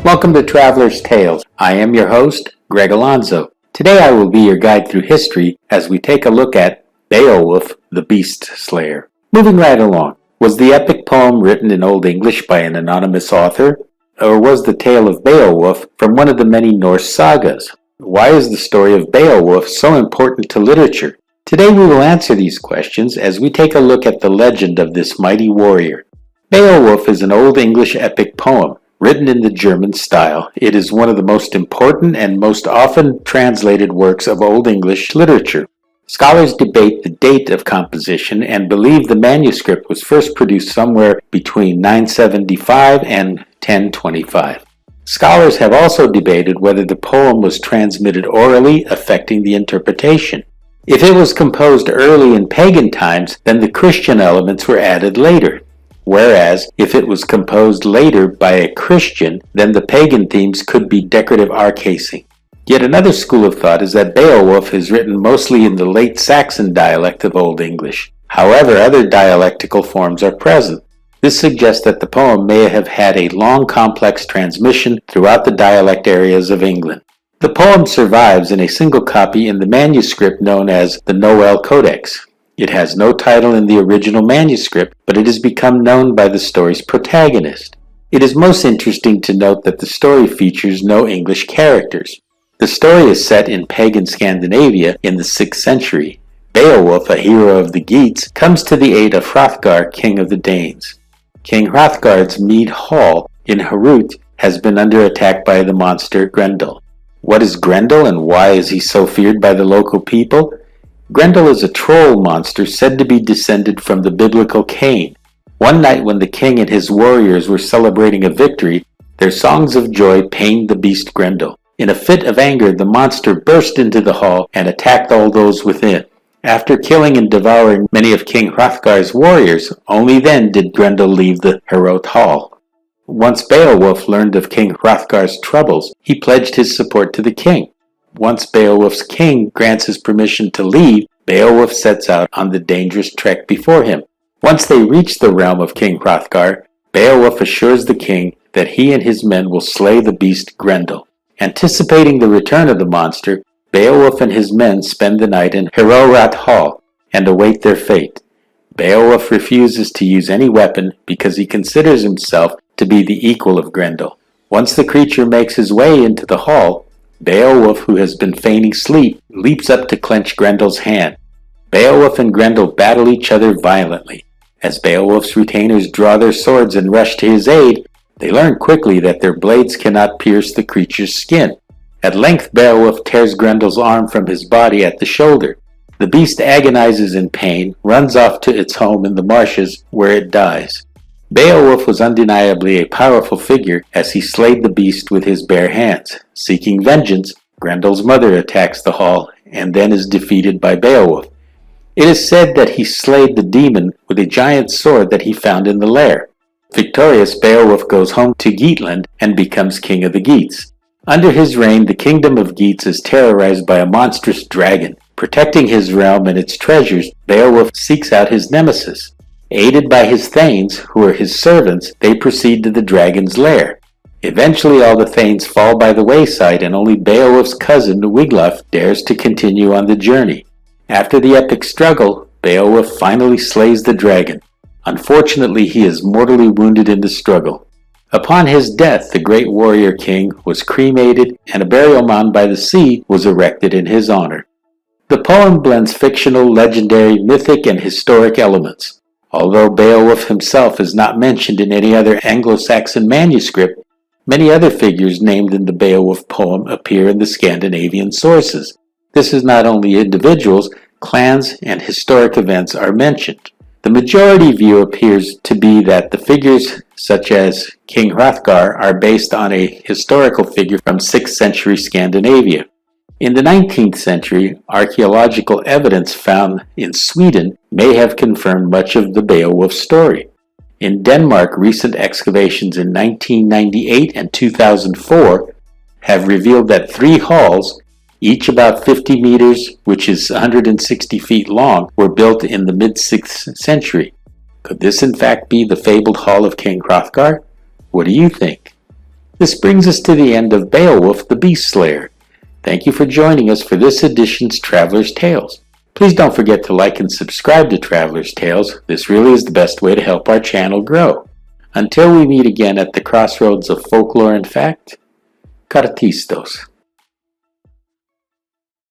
Welcome to Traveler's Tales. I am your host, Greg Alonzo. Today I will be your guide through history as we take a look at Beowulf, the Beast Slayer. Moving right along, was the epic poem written in Old English by an anonymous author, or was the tale of Beowulf from one of the many Norse sagas? Why is the story of Beowulf so important to literature? Today we will answer these questions as we take a look at the legend of this mighty warrior. Beowulf is an Old English epic poem, written in the German style. It is one of the most important and most often translated works of Old English literature. Scholars debate the date of composition and believe the manuscript was first produced somewhere between 975 and 1025. Scholars have also debated whether the poem was transmitted orally, affecting the interpretation. If it was composed early in pagan times, then the Christian elements were added later. Whereas, if it was composed later by a Christian, then the pagan themes could be decorative arcasing. Yet another school of thought is that Beowulf is written mostly in the late Saxon dialect of Old English. However, other dialectical forms are present. This suggests that the poem may have had a long, complex transmission throughout the dialect areas of England. The poem survives in a single copy in the manuscript known as the Noel Codex. It has no title in the original manuscript, but it has become known by the story's protagonist. It is most interesting to note that the story features no English characters. The story is set in pagan Scandinavia in the 6th century. Beowulf, a hero of the Geats, comes to the aid of Hrothgar, king of the Danes. King Hrothgar's mead hall in Harut has been under attack by the monster Grendel. What is Grendel and why is he so feared by the local people? Grendel is a troll monster said to be descended from the biblical Cain. One night when the king and his warriors were celebrating a victory, their songs of joy pained the beast Grendel. In a fit of anger, the monster burst into the hall and attacked all those within. After killing and devouring many of King Hrothgar's warriors, only then did Grendel leave the Harut hall. Once Beowulf learned of King Hrothgar's troubles, he pledged his support to the king. Once Beowulf's king grants his permission to leave, Beowulf sets out on the dangerous trek before him. Once they reach the realm of King Hrothgar, Beowulf assures the king that he and his men will slay the beast Grendel. Anticipating the return of the monster, Beowulf and his men spend the night in Harut Hall and await their fate. Beowulf refuses to use any weapon because he considers himself to be the equal of Grendel. Once the creature makes his way into the hall, Beowulf, who has been feigning sleep, leaps up to clench Grendel's hand. Beowulf and Grendel battle each other violently. As Beowulf's retainers draw their swords and rush to his aid, they learn quickly that their blades cannot pierce the creature's skin. At length Beowulf tears Grendel's arm from his body at the shoulder. The beast agonizes in pain, runs off to its home in the marshes, where it dies. Beowulf was undeniably a powerful figure as he slayed the beast with his bare hands. Seeking vengeance, Grendel's mother attacks the hall and then is defeated by Beowulf. It is said that he slayed the demon with a giant sword that he found in the lair. Victorious, Beowulf goes home to Geatland and becomes king of the Geats. Under his reign, the kingdom of Geats is terrorized by a monstrous dragon. Protecting his realm and its treasures, Beowulf seeks out his nemesis. Aided by his thanes, who are his servants, they proceed to the dragon's lair. Eventually all the thanes fall by the wayside and only Beowulf's cousin Wiglaf dares to continue on the journey. After the epic struggle, Beowulf finally slays the dragon. Unfortunately, he is mortally wounded in the struggle. Upon his death, the great warrior king was cremated and a burial mound by the sea was erected in his honor. The poem blends fictional, legendary, mythic, and historic elements. Although Beowulf himself is not mentioned in any other Anglo-Saxon manuscript, many other figures named in the Beowulf poem appear in the Scandinavian sources. This is not only individuals, clans, and historic events are mentioned. The majority view appears to be that the figures such as King Hrothgar are based on a historical figure from 6th century Scandinavia. In the 19th century, archaeological evidence found in Sweden may have confirmed much of the Beowulf story. In Denmark, recent excavations in 1998 and 2004 have revealed that 3 halls, each about 50 meters, which is 160 feet long, were built in the mid-6th century. Could this in fact be the fabled Hall of King Hrothgar? What do you think? This brings us to the end of Beowulf the Beast Slayer. Thank you for joining us for this edition's Traveler's Tales. Please don't forget to like and subscribe to Traveler's Tales. This really is the best way to help our channel grow. Until we meet again at the crossroads of folklore and fact, Karatistos.